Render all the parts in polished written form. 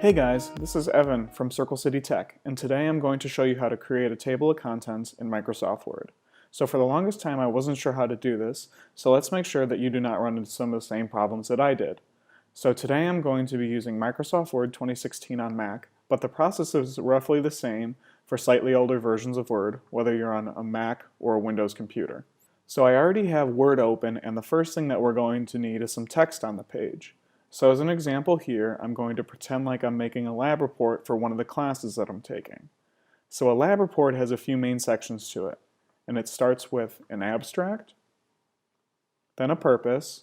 Hey guys, this is Evan from Circle City Tech, and today I'm going to show you how to create a table of contents in Microsoft Word. So for the longest time I wasn't sure how to do this, so let's make sure that you do not run into some of the same problems that I did. So today I'm going to be using Microsoft Word 2016 on Mac, but the process is roughly the same for slightly older versions of Word, whether you're on a Mac or a Windows computer. So I already have Word open, and the first thing that we're going to need is some text on the page. So as an example here, I'm going to pretend like I'm making a lab report for one of the classes that I'm taking. So a lab report has a few main sections to it, and it starts with an abstract, then a purpose,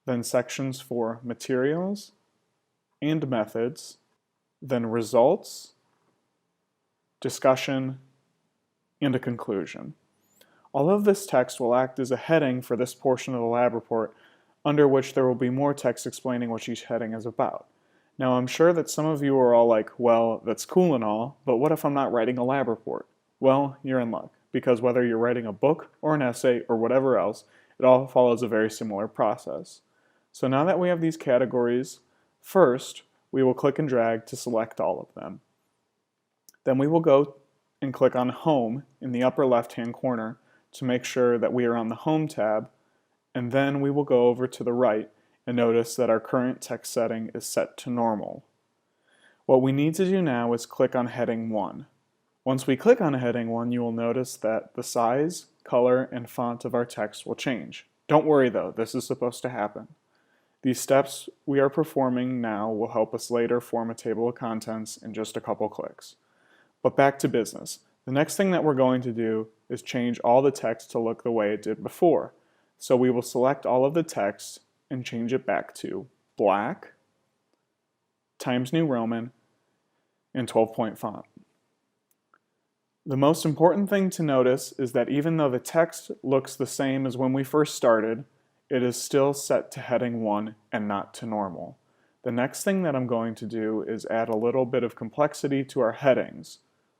then sections for materials and methods, then results, discussion, and a conclusion. All of this text will act as a heading for this portion of the lab report, under which there will be more text explaining what each heading is about. Now I'm sure that some of you are all like, well, that's cool and all, but what if I'm not writing a lab report? Well, you're in luck, because whether you're writing a book or an essay or whatever else, it all follows a very similar process. So now that we have these categories, first we will click and drag to select all of them. Then we will go and click on Home in the upper left-hand corner to make sure that we are on the Home tab, and then we will go over to the right and notice that our current text setting is set to normal. What we need to do now is click on Heading 1. Once we click on Heading 1, you will notice that the size, color, and font of our text will change. Don't worry though, this is supposed to happen. These steps we are performing now will help us later form a table of contents in just a couple clicks. But back to business. The next thing that we're going to do is change all the text to look the way it did before. So we will select all of the text and change it back to black, Times New Roman, and 12-point font. The most important thing to notice is that even though the text looks the same as when we first started, it is still set to heading 1 and not to normal. The next thing that I'm going to do is add a little bit of complexity to our headings.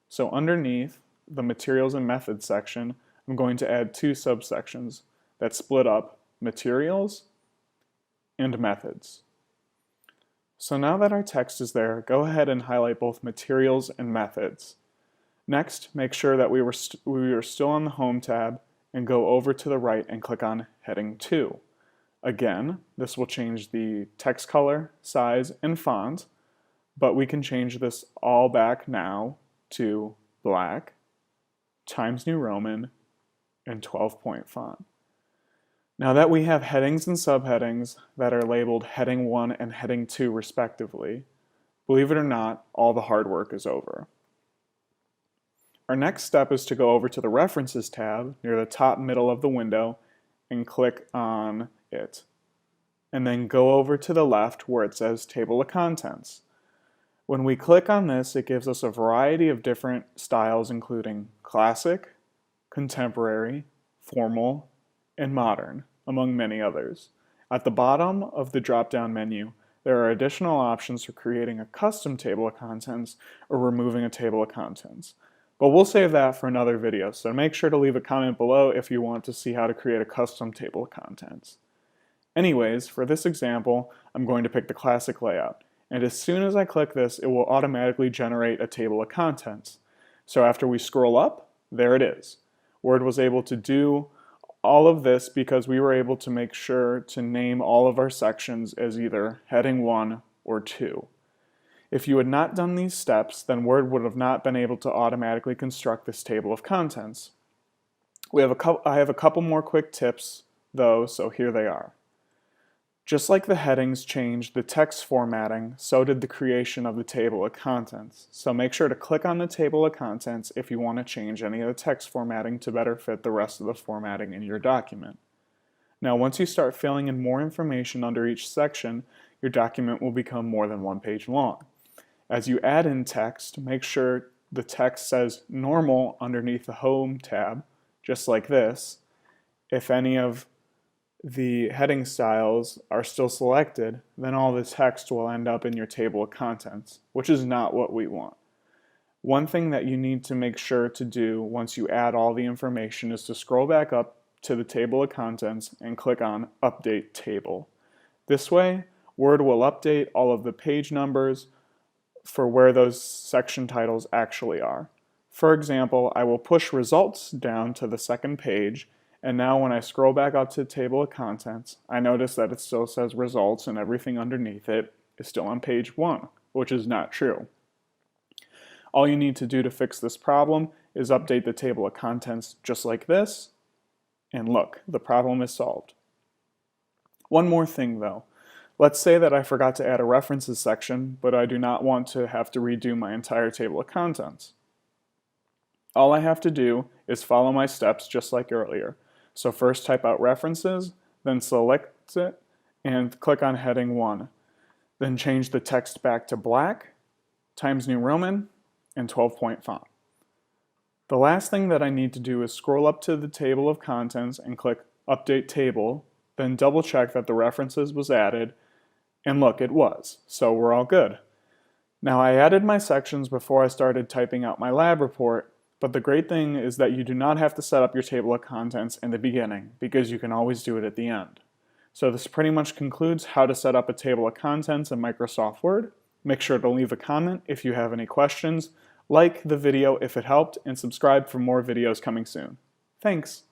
So underneath the materials and methods section, I'm going to add two subsections that split up materials and methods. So now that our text is there, go ahead and highlight both materials and methods. Next, make sure that we are still on the Home tab and go over to the right and click on Heading 2. Again, this will change the text color, size, and font, but we can change this all back now to black, Times New Roman, and 12-point font. Now that we have headings and subheadings that are labeled Heading 1 and Heading 2 respectively, believe it or not, all the hard work is over. Our next step is to go over to the References tab near the top middle of the window and click on it. And then go over to the left where it says Table of Contents. When we click on this, it gives us a variety of different styles including classic, contemporary, formal, and modern, among many others. At the bottom of the drop-down menu, there are additional options for creating a custom table of contents or removing a table of contents. But we'll save that for another video, so make sure to leave a comment below if you want to see how to create a custom table of contents. Anyways, for this example, I'm going to pick the classic layout, and as soon as I click this, it will automatically generate a table of contents. So after we scroll up, there it is. Word was able to do all of this because we were able to make sure to name all of our sections as either Heading 1 or 2. If you had not done these steps, then Word would have not been able to automatically construct this table of contents. I have a couple more quick tips though, so here they are. Just like the headings changed the text formatting, so did the creation of the table of contents. So make sure to click on the table of contents if you want to change any of the text formatting to better fit the rest of the formatting in your document. Now once you start filling in more information under each section, your document will become more than one page long. As you add in text, make sure the text says Normal underneath the Home tab, just like this. If any of the heading styles are still selected, then all the text will end up in your table of contents, which is not what we want. One thing that you need to make sure to do once you add all the information is to scroll back up to the table of contents and click on Update Table. This way, Word will update all of the page numbers for where those section titles actually are. For example, I will push results down to the second page, and now when I scroll back up to the table of contents, I notice that it still says results and everything underneath it is still on page 1, which is not true. All you need to do to fix this problem is update the table of contents just like this, and look, the problem is solved. One more thing though. Let's say that I forgot to add a references section, but I do not want to have to redo my entire table of contents. All I have to do is follow my steps just like earlier. So first type out references, then select it, and click on heading 1. Then change the text back to black, Times New Roman, and 12-point font. The last thing that I need to do is scroll up to the table of contents and click Update Table, then double check that the references was added, and look, it was, so we're all good. Now I added my sections before I started typing out my lab report, but the great thing is that you do not have to set up your table of contents in the beginning, because you can always do it at the end. So this pretty much concludes how to set up a table of contents in Microsoft Word. Make sure to leave a comment if you have any questions, like the video if it helped, and subscribe for more videos coming soon. Thanks!